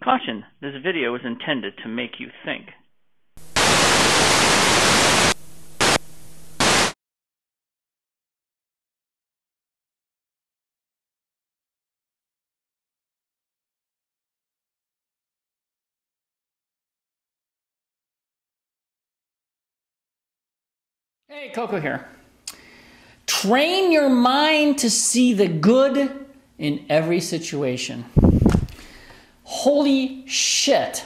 Caution, this video is intended to make you think. Hey, Koko here. Train your mind to see the good in every situation. Holy shit.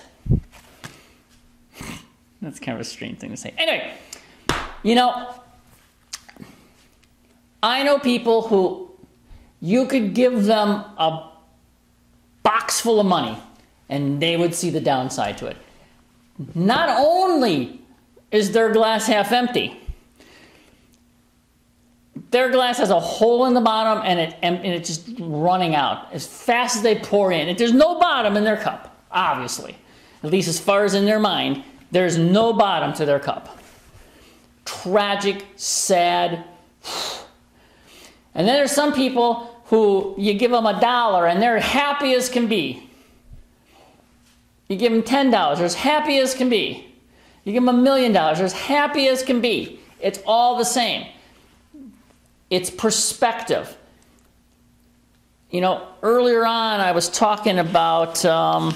That's kind of a strange thing to say. Anyway, you know, I know people who you could give them a box full of money and they would see the downside to it. Not only is their glass half empty, their glass has a hole in the bottom and it's just running out as fast as they pour in. There's no bottom in their cup, obviously. At least as far as in their mind, there's no bottom to their cup. Tragic, sad. And then there's some people who you give them $1 and they're happy as can be. You give them $10, they're as happy as can be. You give them $1 million, they're as happy as can be. It's all the same. It's perspective. You know, earlier on I was talking about the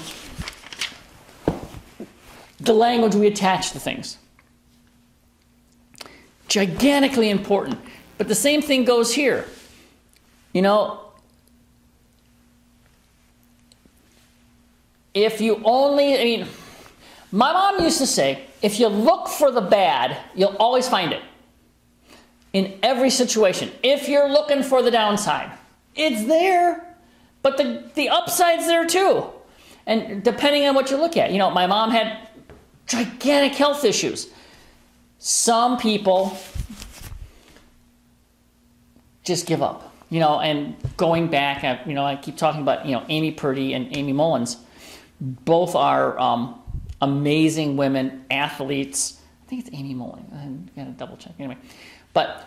language we attach to things. Gigantically important. But the same thing goes here. You know, if you only, I mean, my mom used to say, if you look for the bad, you'll always find it. In every situation, if you're looking for the downside, it's there, but the upside's there too. And depending on what you look at, you know, my mom had gigantic health issues. Some people just give up, you know, and going back, you know, I keep talking about, you know, Amy Purdy and Amy Mullins. Both are amazing women, athletes. I think it's Amy Mullins. I gotta double check. Anyway. But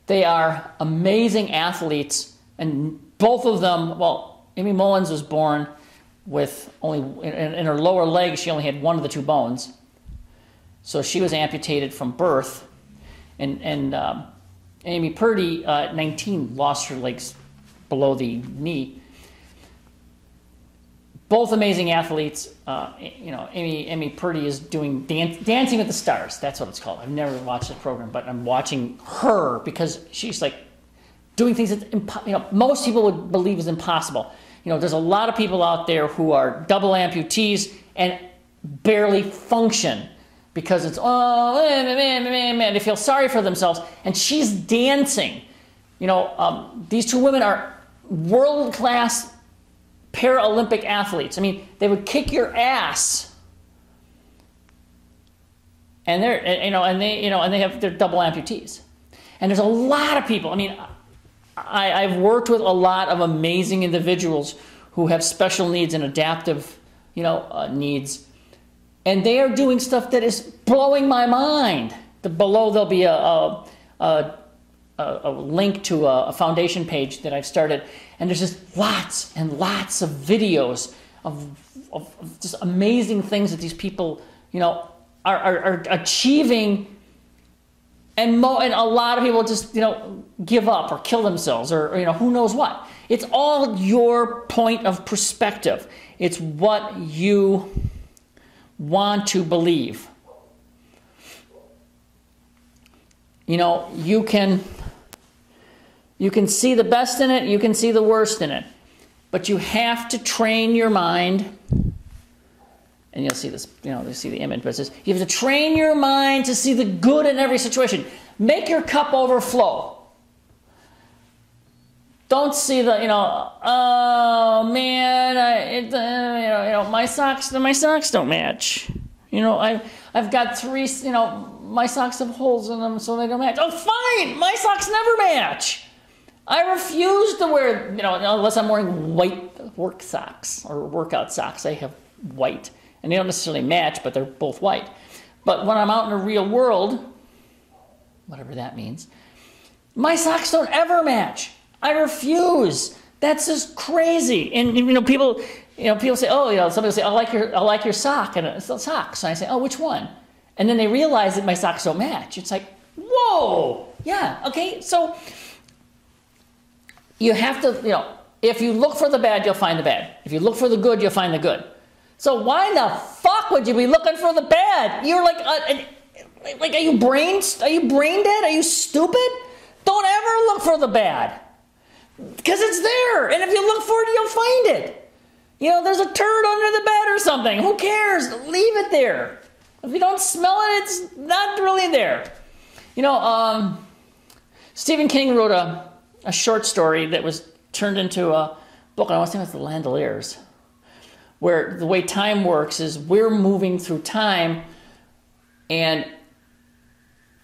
they are amazing athletes, and both of them, well, Amy Mullins was born with only, in her lower leg, she only had one of the two bones. So she was amputated from birth. And Amy Purdy, at 19, lost her legs below the knee. Both amazing athletes. You know, Amy Purdy is doing Dancing with the Stars. That's what it's called. I've never watched the program, but I'm watching her because she's like doing things that you know most people would believe is impossible. You know, there's a lot of people out there who are double amputees and barely function because it's man. They feel sorry for themselves, and she's dancing. You know, these two women are world-class Paralympic athletes. I mean, they would kick your ass, and they're they're double amputees. And there's a lot of people. I mean, I've worked with a lot of amazing individuals who have special needs and adaptive, you know, needs, and they are doing stuff that is blowing my mind. Below there'll be a link to a foundation page that I've started, and there's just lots and lots of videos of just amazing things that these people, you know, are achieving, and a lot of people just, you know, give up or kill themselves or you know, who knows what. It's all your point of perspective. It's what you want to believe. You know, you can see the best in it, you can see the worst in it. But you have to train your mind, and you'll see this, you know, you'll see the image, but it says, you have to train your mind to see the good in every situation. Make your cup overflow. Don't see the, you know, oh man, you know, my socks don't match. You know, I've got three, you know, my socks have holes in them so they don't match. Oh fine, my socks never match. I refuse to wear, you know, unless I'm wearing white work socks or workout socks. I have white, and they don't necessarily match, but they're both white. But when I'm out in the real world, whatever that means, my socks don't ever match. I refuse That's just crazy. And you know, people say, oh, you know, somebody will say, I like your sock, and it's socks. And I say, oh, which one? And then they realize that my socks don't match. It's like, whoa, yeah, okay. So you have to, you know, if you look for the bad, you'll find the bad. If you look for the good, you'll find the good. So why the fuck would you be looking for the bad? You're like, are you brain dead? Are you stupid? Don't ever look for the bad. Because it's there, and if you look for it, you'll find it. You know, there's a turd under the bed or something. Who cares? Leave it there. If you don't smell it, it's not really there. You know, Stephen King wrote a short story that was turned into a book, and I want to say it was The Landoliers, where the way time works is we're moving through time, and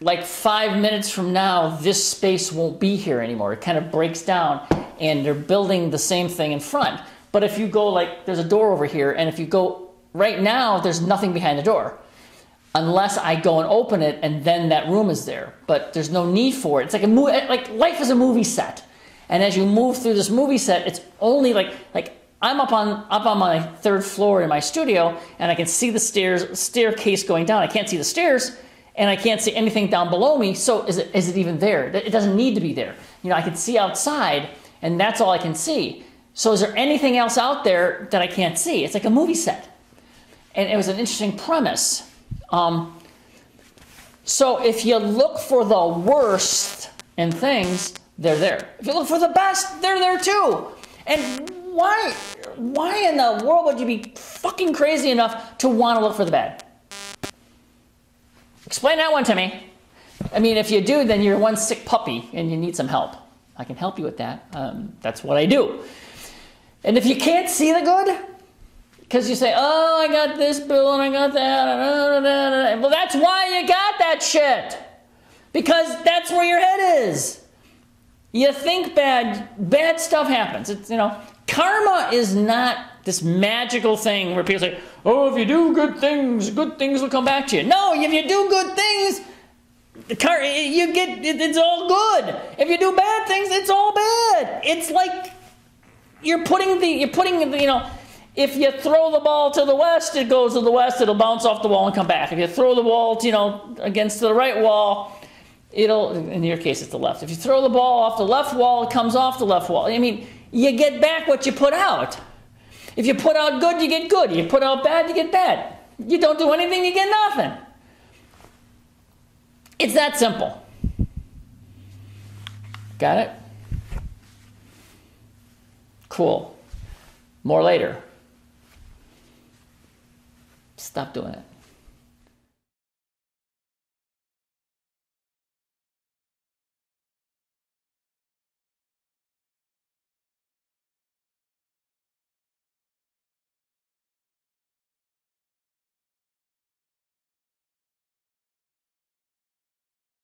like 5 minutes from now, this space won't be here anymore. It kind of breaks down, and they're building the same thing in front. But if you go, like, there's a door over here, and if you go right now, there's nothing behind the door. Unless I go and open it, and then that room is there. But there's no need for it. It's like a movie, like life is a movie set. And as you move through this movie set, it's only like I'm up on my third floor in my studio, and I can see the staircase going down. I can't see the stairs, and I can't see anything down below me. So is it even there? It doesn't need to be there. You know, I can see outside, and that's all I can see. So is there anything else out there that I can't see? It's like a movie set. And it was an interesting premise. So if you look for the worst in things, they're there. If you look for the best, they're there too. And why in the world would you be fucking crazy enough to want to look for the bad? Explain that one to me. I mean, if you do, then you're one sick puppy and you need some help. I can help you with that. That's what I do. And if you can't see the good, because you say, oh, I got this bill and I got that. Well, that's why you got that shit. Because that's where your head is. You think bad stuff happens. It's, you know, karma is not this magical thing where people say, oh, if you do good things will come back to you. No, if you do good things, it's all good. If you do bad things, it's all bad. It's like you're putting you know, if you throw the ball to the west, it goes to the west, it'll bounce off the wall and come back. If you throw the ball, you know, against the right wall, it'll, in your case, it's the left. If you throw the ball off the left wall, it comes off the left wall. I mean, you get back what you put out. If you put out good, you get good. You put out bad, you get bad. You don't do anything, you get nothing. It's that simple. Got it? Cool. More later. Stop doing it.